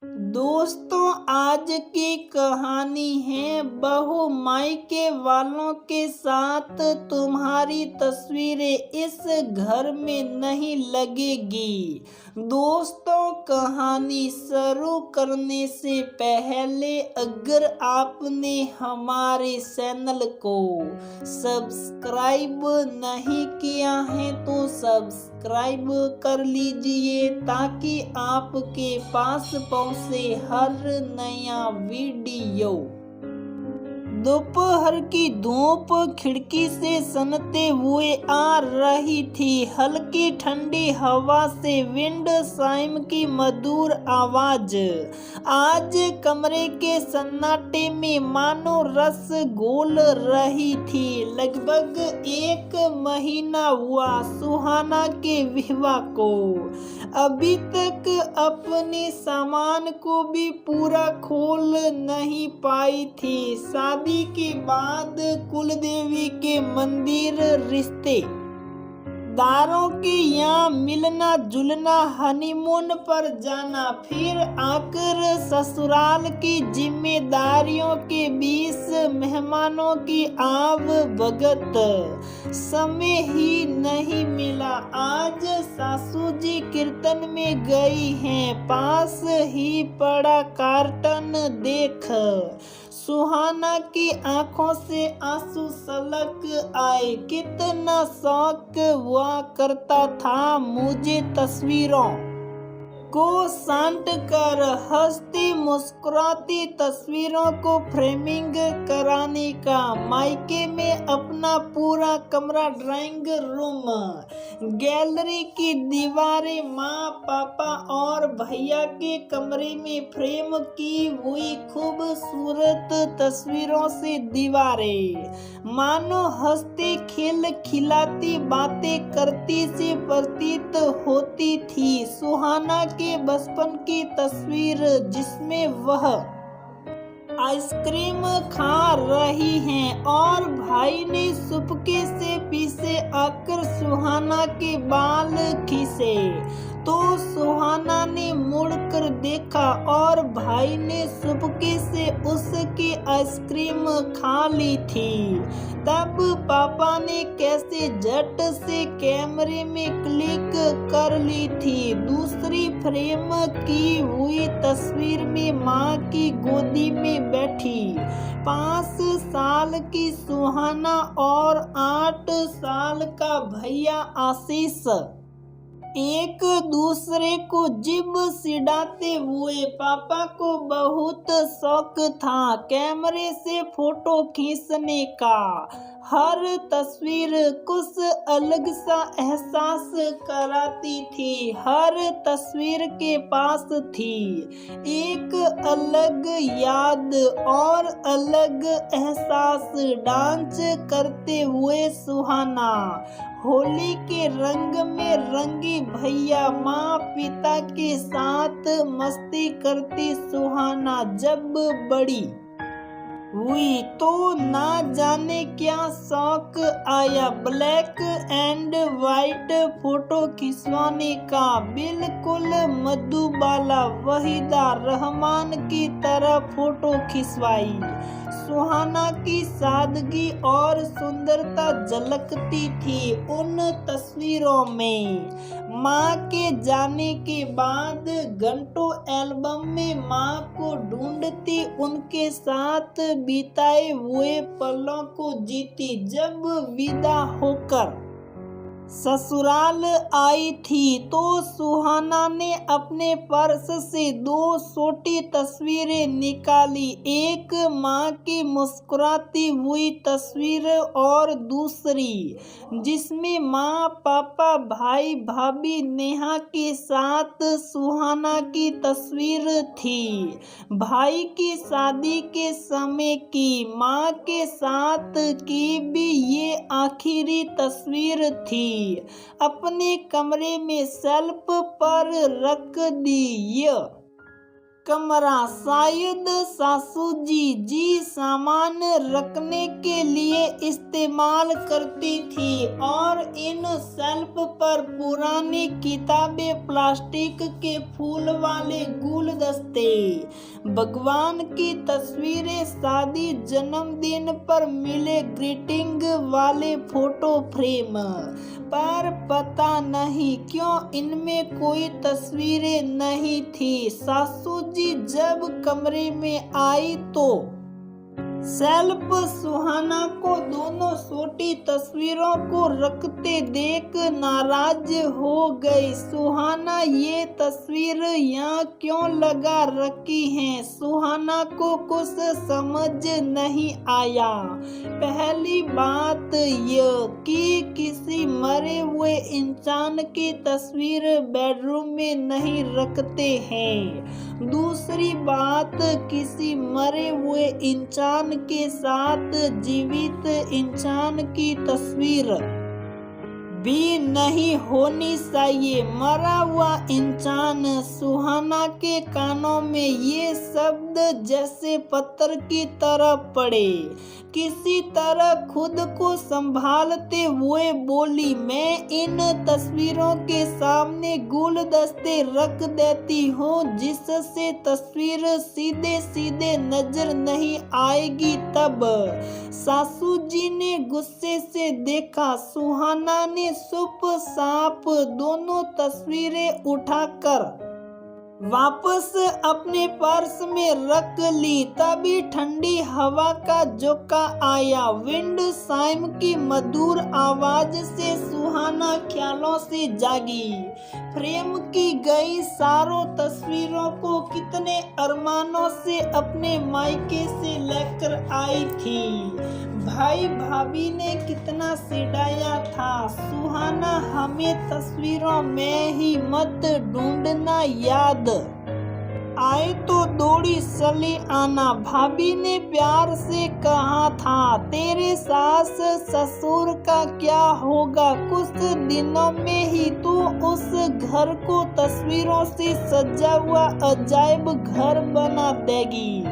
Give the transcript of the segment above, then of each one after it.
दोस्तों, आज की कहानी है बहू मायके वालों के साथ तुम्हारी तस्वीरें इस घर में नहीं लगेगी। दोस्तों, कहानी शुरू करने से पहले अगर आपने हमारे चैनल को सब्सक्राइब नहीं किया है तो सब्सक्राइब कर लीजिए ताकि आपके पास पहुंचे हर नया वीडियो। दोपहर की धूप खिड़की से सनते हुए आ रही थी। हल्की ठंडी हवा से विंड चाइम की मधुर आवाज आज कमरे के सन्नाटे में मानो रस घोल रही थी। लगभग 1 महीना हुआ सुहाना के विवाह को। अभी तक अपने सामान को भी पूरा खोल नहीं पाई थी। शादी के बाद कुलदेवी के मंदिर, रिश्तेदारों के यहाँ मिलना जुलना, हनीमून पर जाना, फिर आकर ससुराल की जिम्मेदारियों के बीच मेहमानों की आव भगत, समय ही नहीं मिला। आज सासू जी कीर्तन में गई हैं, पास ही पड़ा कार्टन देख सुहाना की आंखों से आंसू छलक आए। कितना शौक हुआ करता था मुझे तस्वीरों को सांट कर हंसती मुस्कुराती तस्वीरों को फ्रेमिंग कराने का। मायके में अपना पूरा कमरा, ड्राइंग रूम, गैलरी की दीवारें, माँ, पापा और भैया के कमरे में फ्रेम की हुई खूबसूरत तस्वीरों से दीवारें मानो हंसती खिलखिलाती बातें करती सी प्रतीत होती थी। सुहाना के बचपन की तस्वीर जिसमें वह आइसक्रीम खा रही हैं और भाई ने चुपके से पीछे आकर सुहाना के बाल खींचे तो सुहाना ने मुड़कर देखा और भाई ने चुपके से उसकी आइसक्रीम खा ली थी। तब पापा ने कैसे झट से कैमरे में क्लिक कर ली थी। दूसरी फ्रेम की हुई तस्वीर में माँ की गोदी में बैठी 5 साल की सुहाना और 8 साल का भैया आशीष एक दूसरे को जिब सिड़ाते हुए। पापा को बहुत शौक था कैमरे से फोटो खींचने का। हर तस्वीर कुछ अलग सा एहसास कराती थी। हर तस्वीर के पास थी एक अलग याद और अलग एहसास। डांस करते हुए सुहाना, होली के रंग में रंगी भैया, माँ पिता के साथ मस्ती करती सुहाना। जब बड़ी हुई तो ना जाने क्या शौक आया ब्लैक एंड वाइट फोटो खिंचवाने का। बिल्कुल मधुबाला, वहीदा रहमान की तरह फोटो खिंचवाई। सुहाना की सादगी और सुंदरता झलकती थी उन तस्वीरों में। माँ के जाने के बाद घंटों एल्बम में माँ को ढूंढती, उनके साथ बिताए हुए पलों को जीती। जब विदा होकर ससुराल आई थी तो सुहाना ने अपने पर्स से 2 छोटी तस्वीरें निकाली। एक माँ की मुस्कुराती हुई तस्वीर और दूसरी जिसमें माँ, पापा, भाई, भाभी, नेहा के साथ सुहाना की तस्वीर थी। भाई की शादी के समय की, माँ के साथ की भी ये आखिरी तस्वीर थी। अपने कमरे में शेल्फ पर रख दी। यह कमरा शायद सासू जी सामान रखने के लिए इस्तेमाल करती थी और इन शेल्फ पर पुरानी किताबें, प्लास्टिक के फूल वाले गुलदस्ते नमस्ते। भगवान की तस्वीरें, शादी, जन्मदिन पर मिले ग्रीटिंग वाले फोटो फ्रेम, पर पता नहीं क्यों इनमें कोई तस्वीरें नहीं थी। सासू जी जब कमरे में आई तो सेल्फ सुहाना को दोनों छोटी तस्वीरों को रखते देख नाराज हो गई। सुहाना, ये तस्वीर यहाँ क्यों लगा रखी है? सुहाना को कुछ समझ नहीं आया। पहली बात यह कि किसी मरे हुए इंसान की तस्वीर बेडरूम में नहीं रखते हैं। दूसरी बात, किसी मरे हुए इंसान के साथ जीवित इंसान की तस्वीर भी नहीं होनी चाहिए। मरा हुआ इंसान। सुहाना के कानों में ये शब्द जैसे पत्थर की तरह पड़े। किसी तरह खुद को संभालते हुए बोली, मैं इन तस्वीरों के सामने गुलदस्ते रख देती हूँ जिससे तस्वीर सीधे सीधे नजर नहीं आएगी। तब सासू जी ने गुस्से से देखा। सुहाना ने चुप साप दोनों तस्वीरें उठाकर वापस अपने पर्स में रख ली। तभी ठंडी हवा का झोंका आया। विंड साइम की मधुर आवाज से सुहाना ख्यालों से जागी। फ्रेम की गई सारों तस्वीरों को कितने अरमानों से अपने मायके से लेकर आई थी। भाई भाभी ने कितना सिड़ाया था, सुहाना हमें तस्वीरों में ही मत ढूंढना, याद आए तो दौड़ी चली आना। भाभी ने प्यार से कहा था, तेरे सास ससुर का क्या होगा, कुछ दिनों में ही तू उस घर को तस्वीरों से सजा हुआ अजायब घर बना देगी।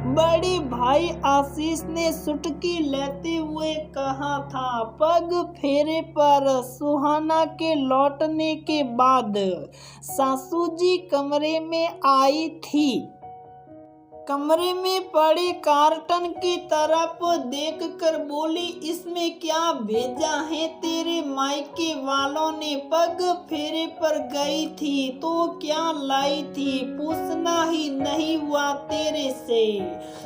बड़े भाई आशीष ने चुटकी लेते हुए कहा था। पग फेरे पर सुहाना के लौटने के बाद सासू जी कमरे में आई थी। कमरे में पड़े कार्टन की तरफ देखकर बोली, इसमें क्या भेजा है तेरे मायके वालों ने? पग फेरे पर गई थी तो क्या लाई थी, पूछना ही नहीं हुआ तेरे से।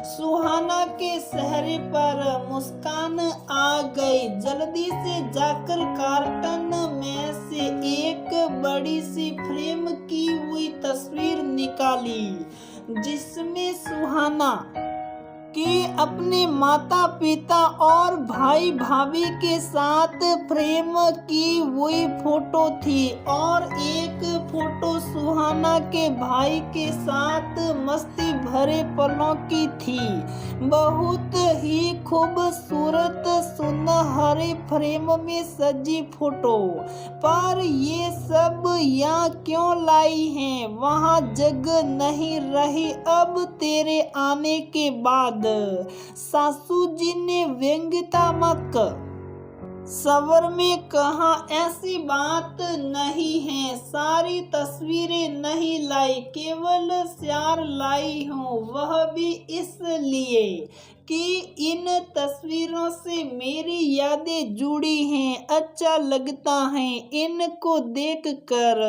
सुहाना के चेहरे पर मुस्कान आ गई। जल्दी से जाकर कार्टन में से एक बड़ी सी फ्रेम की हुई तस्वीर निकाली जिसमें सुहाना कि अपने माता पिता और भाई भाभी के साथ फ्रेम की हुई फोटो थी और एक फोटो सुहाना के भाई के साथ मस्ती भरे पलों की थी। बहुत ही खूबसूरत सुनहरे फ्रेम में सजी फोटो। पर ये सब यहाँ क्यों लाई हैं? वहाँ जगह नहीं रही अब तेरे आने के बाद। सासू जी ने व्यंग्यात्मक स्वर में कहा, ऐसी बात नहीं है, सारी तस्वीरें नहीं लाई, केवल 4 लाई हूँ, वह भी इसलिए कि इन तस्वीरों से मेरी यादें जुड़ी हैं। अच्छा लगता है इनको देखकर।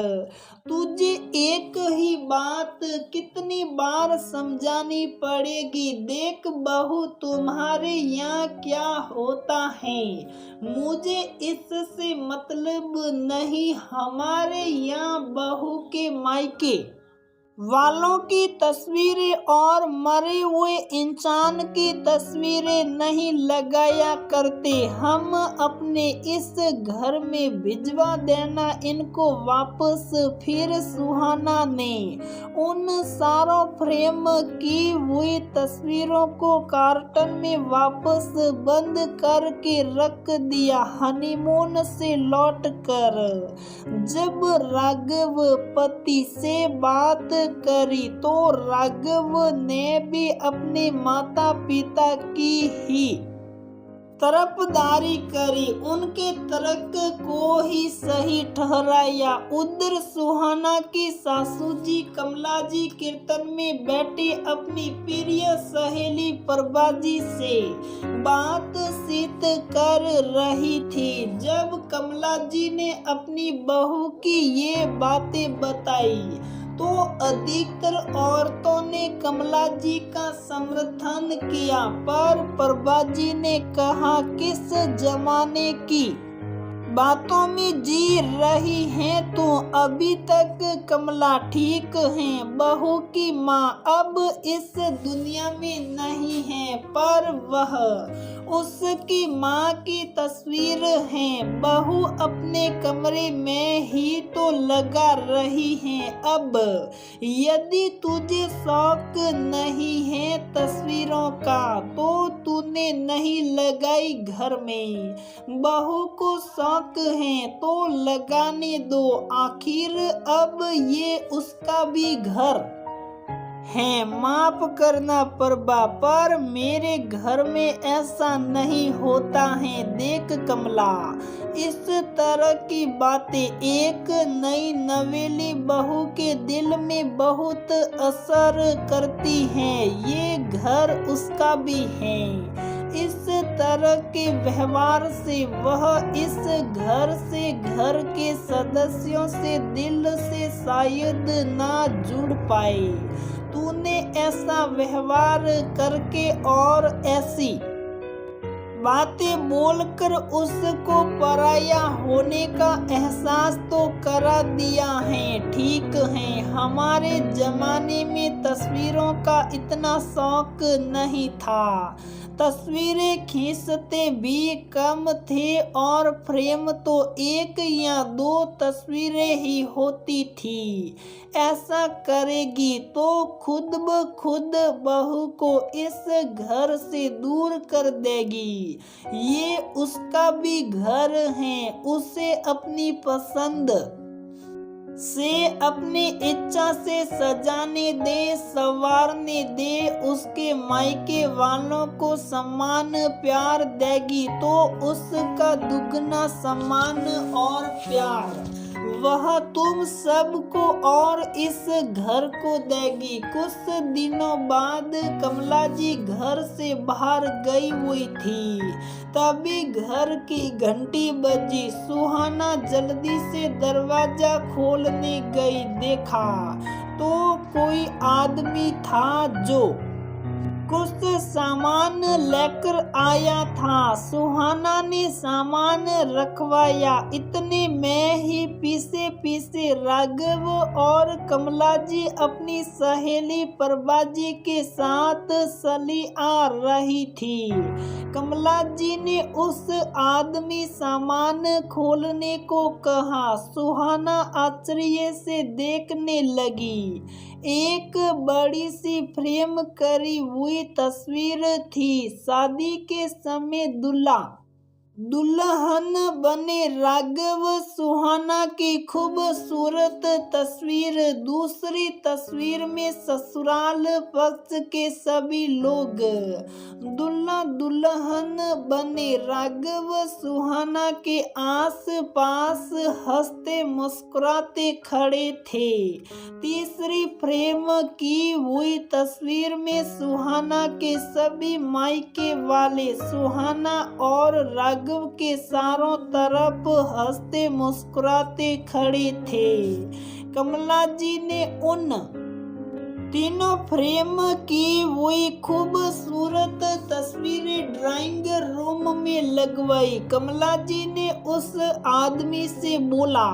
तुझे एक ही बात कितनी बार समझानी पड़ेगी। देख बहू, तुम्हारे यहाँ क्या होता है मुझे इससे मतलब नहीं। हमारे यहाँ बहू के मायके वालों की तस्वीरें और मरे हुए इंसान की तस्वीरें नहीं लगाया करते। हम अपने इस घर में भिजवा देना इनको वापस। फिर सुहाना ने उन सारों फ्रेम की हुई तस्वीरों को कार्टन में वापस बंद करके रख दिया। हनीमून से लौटकर जब राघव पति से बात करी तो राघव ने भी अपने माता पिता की ही तरफदारी करी, उनके तर्क को ही सही ठहराया। उधर सुहाना की सासू जी कमला जी कीर्तन में बैठे अपनी प्रिय सहेली प्रभा जी से बातचीत कर रही थी। जब कमला जी ने अपनी बहू की ये बातें बताई तो अधिकतर औरतों ने कमला जी का समर्थन किया, पर प्रभा जी ने कहा, किस जमाने की बातों में जी रही हैं तो अभी तक कमला ठीक हैं। बहू की माँ अब इस दुनिया में नहीं है, पर वह उसकी माँ की तस्वीर है। बहू अपने कमरे में ही तो लगा रही है। अब यदि तुझे शौक नहीं है तस्वीरों का तो तूने नहीं लगाई घर में। बहू को शौक है तो लगाने दो, आखिर अब ये उसका भी घर है। माफ करना प्रभा, पर मेरे घर में ऐसा नहीं होता है। देख कमला, इस तरह की बातें एक नई नवेली बहू के दिल में बहुत असर करती हैं। ये घर उसका भी है। इस तरह के व्यवहार से वह इस घर से, घर के सदस्यों से दिल से शायद ना जुड़ पाए। तूने ऐसा व्यवहार करके और ऐसी बातें बोलकर उसको पराया होने का एहसास तो करा दिया है। ठीक है, हमारे जमाने में तस्वीरों का इतना शौक नहीं था। तस्वीरें खींचते भी कम थे और फ्रेम तो एक या दो तस्वीरें ही होती थी। ऐसा करेगी तो खुद ब खुद बहू को इस घर से दूर कर देगी। ये उसका भी घर है। उसे अपनी पसंद से, अपनी इच्छा से सजाने दे, संवारने दे। उसके मायके वालों को सम्मान प्यार देगी तो उसका दुगना सम्मान और प्यार वह तुम सबको और इस घर को देगी। कुछ दिनों बाद कमला जी घर से बाहर गई हुई थी, तभी घर की घंटी बजी। सुहाना जल्दी से दरवाजा खोलने गई। देखा तो कोई आदमी था जो कुछ सामान लेकर आया था। सुहाना ने सामान रखवाया। इतने में ही पीछे पीछे राघव और कमला जी अपनी सहेली प्रभा जी के साथ चली आ रही थी। कमला जी ने उस आदमी सामान खोलने को कहा। सुहाना आश्चर्य से देखने लगी। एक बड़ी सी फ्रेम करी हुई तस्वीर थी। शादी के समय दुल्हन बने राघव सुहाना की खूबसूरत तस्वीर। दूसरी तस्वीर में ससुराल पक्ष के सभी लोग दूल्हा दुल्हन बने राघव सुहाना के आस पास हंसते मुस्कुराते खड़े थे। तीसरी फ्रेम की हुई तस्वीर में सुहाना के सभी मायके वाले सुहाना और राघव के चारों तरफ हंसते मुस्कुराते खड़े थे। कमला जी ने उन तीनों फ्रेम की हुई खूबसूरत तस्वीरें ड्राइंग रूम में लगवाई। कमला जी ने उस आदमी से बोला,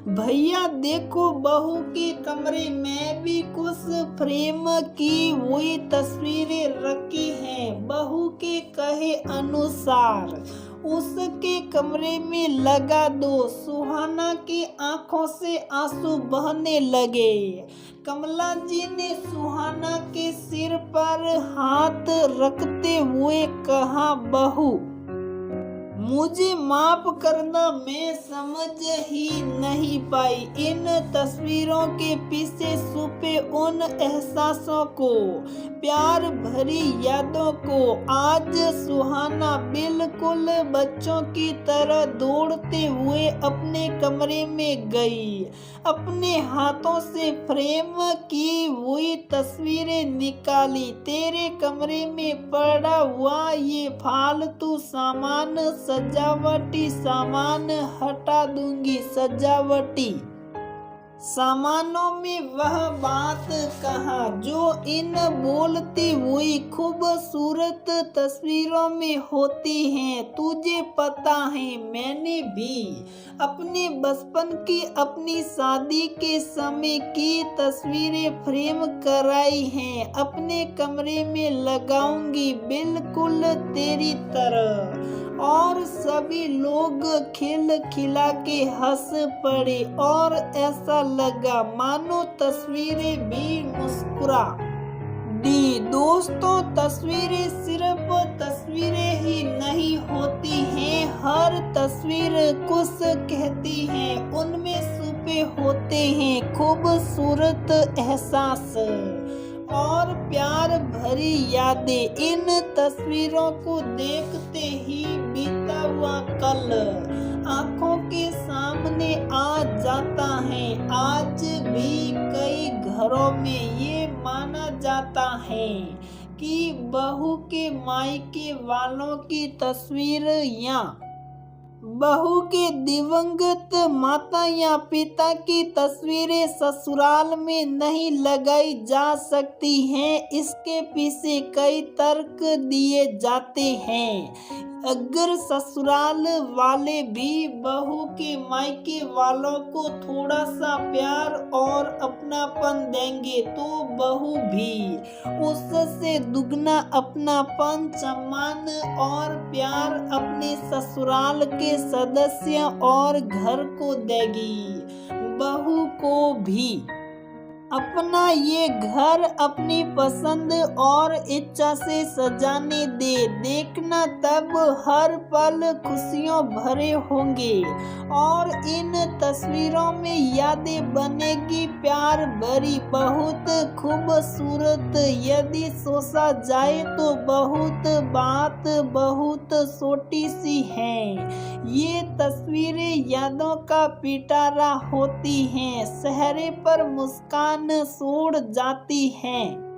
भैया देखो, बहू के कमरे में भी कुछ फ्रेम की हुई तस्वीरें रखी हैं। बहू के कहे अनुसार उसके कमरे में लगा दो। सुहाना की आंखों से आंसू बहने लगे। कमला जी ने सुहाना के सिर पर हाथ रखते हुए कहा, बहू मुझे माफ करना, मैं समझ ही नहीं पाई इन तस्वीरों के पीछे छुपे उन एहसासों को, प्यार भरी यादों को। आज सुहाना बिल्कुल बच्चों की तरह दौड़ते हुए अपने कमरे में गई, अपने हाथों से फ्रेम की हुई तस्वीरें निकाली। तेरे कमरे में पड़ा हुआ ये फालतू सामान, सजावटी सामान हटा दूंगी। सजावटी सामानों में वह बात कहाँ जो इन बोलती हुई खूबसूरत तस्वीरों में होती हैं। तुझे पता है मैंने भी अपने बचपन की, अपनी शादी के समय की तस्वीरें फ्रेम कराई हैं, अपने कमरे में लगाऊंगी बिल्कुल तेरी तरह। और सभी लोग खिलखिला के हंस पड़े और ऐसा लगा मानो तस्वीरें भी मुस्कुरा दी। दोस्तों, तस्वीरें सिर्फ तस्वीरें ही नहीं होती हैं, हर तस्वीर कुछ कहती है। उनमें छुपे होते हैं खूबसूरत एहसास और प्यार भरी यादें। इन तस्वीरों को देखते ही बीता हुआ कल आंखों के सामने आ जाता है। आज भी कई घरों में ये माना जाता है कि बहू के मायके वालों की तस्वीर या बहू के दिवंगत माता या पिता की तस्वीरें ससुराल में नहीं लगाई जा सकती हैं। इसके पीछे कई तर्क दिए जाते हैं। अगर ससुराल वाले भी बहू के मायके वालों को थोड़ा सा प्यार और अपनापन देंगे तो बहू भी उससे दुगना अपनापन, सम्मान और प्यार अपने ससुराल के सदस्य और घर को देगी। बहू को भी अपना ये घर अपनी पसंद और इच्छा से सजाने दे। देखना तब हर पल खुशियों भरे होंगे और इन तस्वीरों में यादें बनेगी प्यार भरी, बहुत खूबसूरत। यदि सोचा जाए तो बात बहुत छोटी सी है। ये तस्वीरें यादों का पिटारा होती हैं, चेहरे पर मुस्कान छोड़ जाती हैं।